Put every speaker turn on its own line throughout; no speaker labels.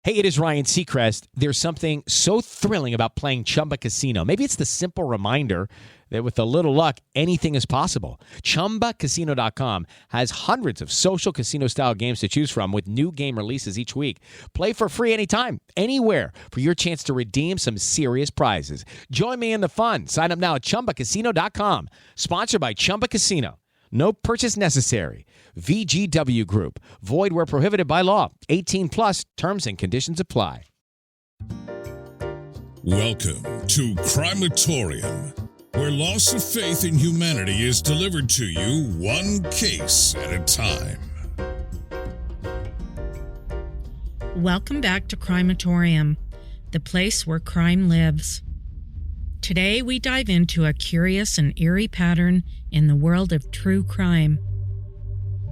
Hey, it is Ryan Seacrest. There's something so thrilling about playing Chumba Casino. Maybe it's the simple reminder that with a little luck, anything is possible. ChumbaCasino.com has hundreds of social casino-style games to choose from with new game releases each week. Play for free anytime, anywhere for your chance to redeem some serious prizes. Join me in the fun. Sign up now at ChumbaCasino.com. Sponsored by Chumba Casino. No purchase necessary. VGW Group. Void where prohibited by law. 18 plus. Terms and conditions apply.
Welcome to Crimeatorium, where loss of faith in humanity is delivered to you one case at a time.
Welcome back to Crimeatorium, the place where crime lives. Today we dive into a curious and eerie pattern in the world of true crime.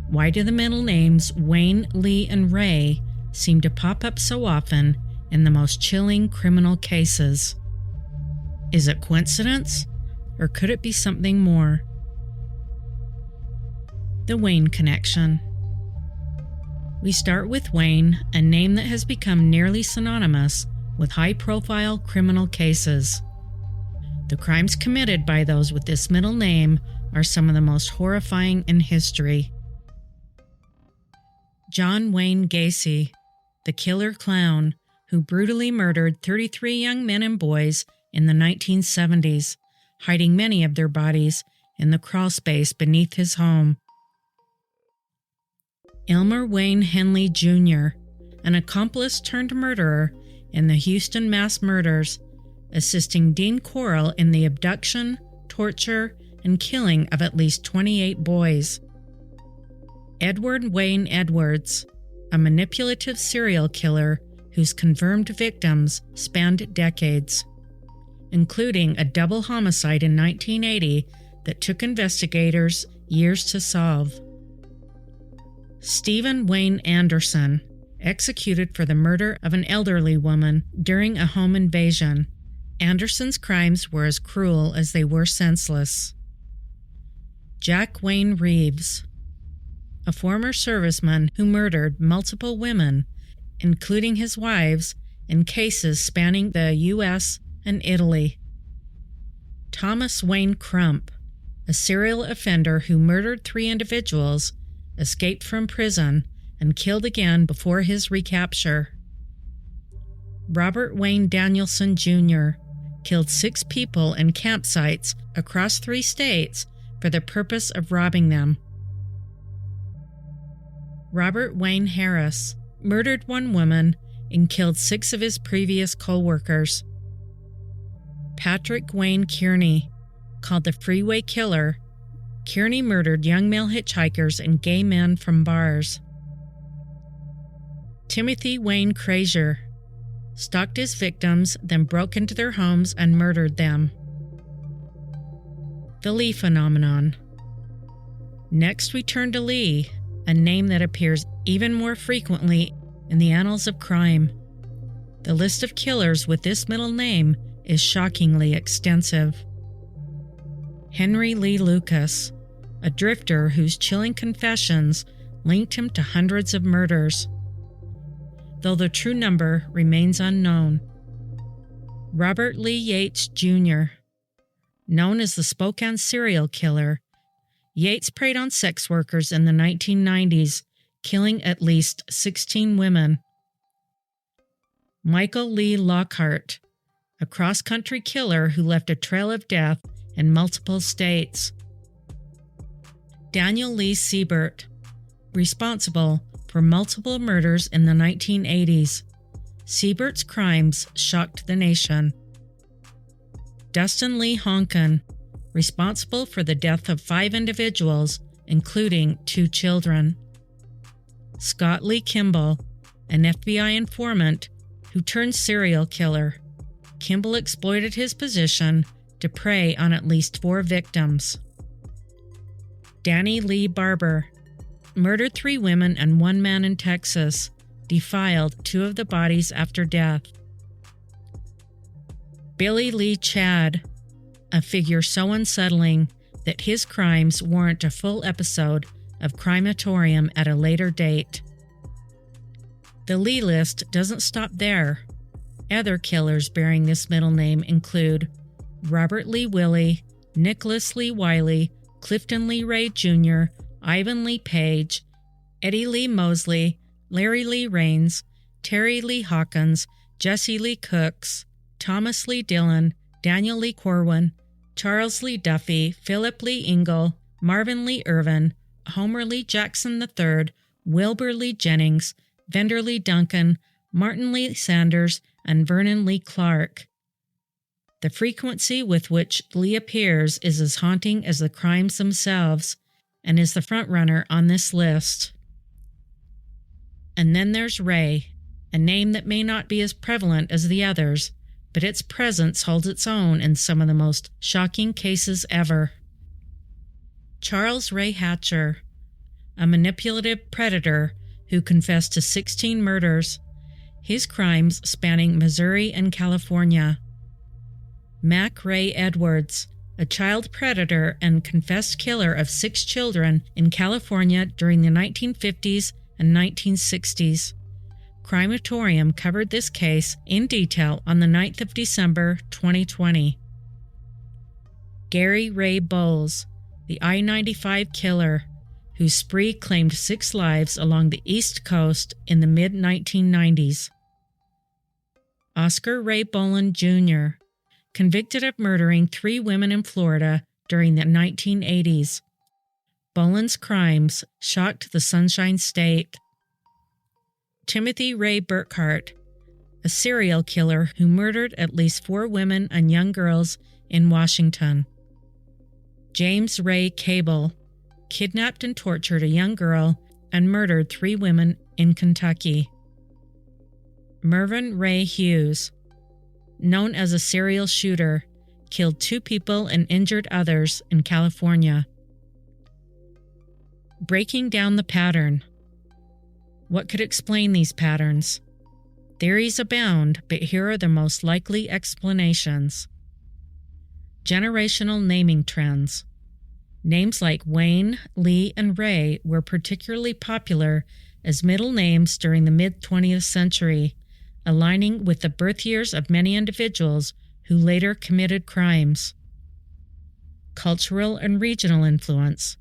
Why do the middle names Wayne, Lee, and Ray seem to pop up so often in the most chilling criminal cases? Is it coincidence, or could it be something more? The Wayne Connection. We start with Wayne, a name that has become nearly synonymous with high-profile criminal cases. The crimes committed by those with this middle name are some of the most horrifying in history. John Wayne Gacy, the killer clown who brutally murdered 33 young men and boys in the 1970s, hiding many of their bodies in the crawl space beneath his home. Elmer Wayne Henley Jr., an accomplice turned murderer in the Houston mass murders, assisting Dean Corll in the abduction, torture, and killing of at least 28 boys. Edward Wayne Edwards, a manipulative serial killer whose confirmed victims spanned decades, including a double homicide in 1980 that took investigators years to solve. Stephen Wayne Anderson, executed for the murder of an elderly woman during a home invasion. Anderson's crimes were as cruel as they were senseless. Jack Wayne Reeves, a former serviceman who murdered multiple women, including his wives, in cases spanning the U.S. and Italy. Thomas Wayne Crump, a serial offender who murdered 3 individuals, escaped from prison, and killed again before his recapture. Robert Wayne Danielson Jr. killed 6 people in campsites across 3 states for the purpose of robbing them. Robert Wayne Harris murdered 1 woman and killed 6 of his previous co-workers. Patrick Wayne Kearney, called the Freeway Killer, Kearney murdered young male hitchhikers and gay men from bars. Timothy Wayne Frazier stalked his victims, then broke into their homes and murdered them. The Lee Phenomenon. Next we turn to Lee, a name that appears even more frequently in the annals of crime. The list of killers with this middle name is shockingly extensive. Henry Lee Lucas, a drifter whose chilling confessions linked him to hundreds of murders, though the true number remains unknown. Robert Lee Yates Jr., known as the Spokane serial killer, Yates preyed on sex workers in the 1990s, killing at least 16 women. Michael Lee Lockhart, a cross-country killer who left a trail of death in multiple states. Daniel Lee Siebert, responsible for multiple murders in the 1980s. Siebert's crimes shocked the nation. Dustin Lee Honkin, responsible for the death of 5 individuals, including 2 children. Scott Lee Kimball, an FBI informant who turned serial killer. Kimball exploited his position to prey on at least 4 victims. Danny Lee Barber murdered 3 women and 1 man in Texas, defiled 2 of the bodies after death. Billy Lee Chad, a figure so unsettling that his crimes warrant a full episode of Crimeatorium at a later date. The Lee list doesn't stop there. Other killers bearing this middle name include Robert Lee Willie, Nicholas Lee Wiley, Clifton Lee Ray Jr., Ivan Lee Page, Eddie Lee Mosley, Larry Lee Raines, Terry Lee Hawkins, Jesse Lee Cooks, Thomas Lee Dillon, Daniel Lee Corwin, Charles Lee Duffy, Philip Lee Ingle, Marvin Lee Irvin, Homer Lee Jackson III, Wilbur Lee Jennings, Vender Lee Duncan, Martin Lee Sanders, and Vernon Lee Clark. The frequency with which Lee appears is as haunting as the crimes themselves, and is the frontrunner on this list. And then there's Ray, a name that may not be as prevalent as the others, but its presence holds its own in some of the most shocking cases ever. Charles Ray Hatcher, a manipulative predator who confessed to 16 murders, his crimes spanning Missouri and California. Mac Ray Edwards, a child predator and confessed killer of 6 children in California during the 1950s and 1960s. Crimeatorium covered this case in detail on the 9th of December, 2020. Gary Ray Bowles, the I-95 killer, whose spree claimed 6 lives along the East Coast in the mid-1990s. Oscar Ray Boland Jr., convicted of murdering 3 women in Florida during the 1980s. Boland's crimes shocked the Sunshine State. Timothy Ray Burkhart, a serial killer who murdered at least 4 women and young girls in Washington. James Ray Cable, kidnapped and tortured a young girl and murdered 3 women in Kentucky. Mervyn Ray Hughes, known as a serial shooter, killed 2 people and injured others in California. Breaking down the pattern. What could explain these patterns? Theories abound, but here are the most likely explanations. Generational naming trends. Names like Wayne, Lee, and Ray were particularly popular as middle names during the mid-20th century, aligning with the birth years of many individuals who later committed crimes. Cultural and regional influence.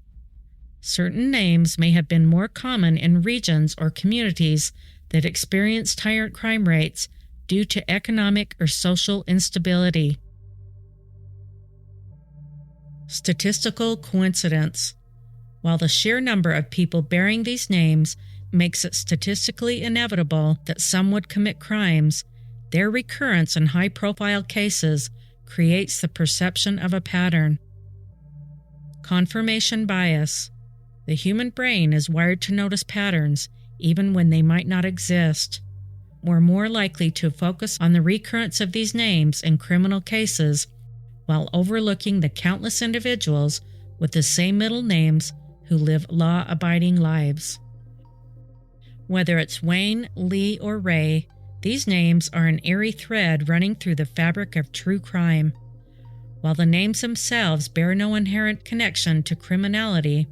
Certain names may have been more common in regions or communities that experienced higher crime rates due to economic or social instability. Statistical coincidence. While the sheer number of people bearing these names makes it statistically inevitable that some would commit crimes, their recurrence in high-profile cases creates the perception of a pattern. Confirmation bias. The human brain is wired to notice patterns even when they might not exist. We're more likely to focus on the recurrence of these names in criminal cases while overlooking the countless individuals with the same middle names who live law-abiding lives. Whether it's Wayne, Lee, or Ray, these names are an eerie thread running through the fabric of true crime. While the names themselves bear no inherent connection to criminality,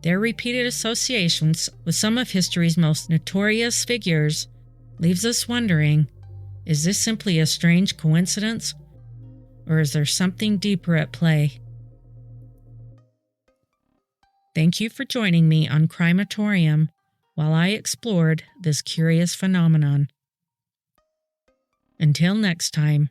their repeated associations with some of history's most notorious figures leaves us wondering, is this simply a strange coincidence, or is there something deeper at play? Thank you for joining me on Crimeatorium while I explored this curious phenomenon. Until next time,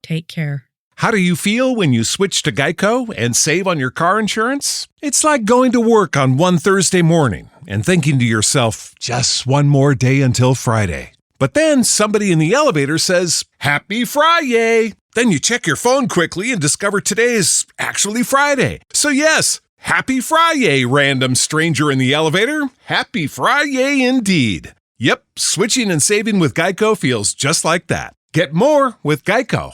take care.
How do you feel when you switch to Geico and save on your car insurance? It's like going to work on one Thursday morning and thinking to yourself, just one more day until Friday. But then somebody in the elevator says, Happy Friday! Then you check your phone quickly and discover today is actually Friday. So yes, Happy Friday, random stranger in the elevator. Happy Friday indeed. Yep, switching and saving with Geico feels just like that. Get more with Geico.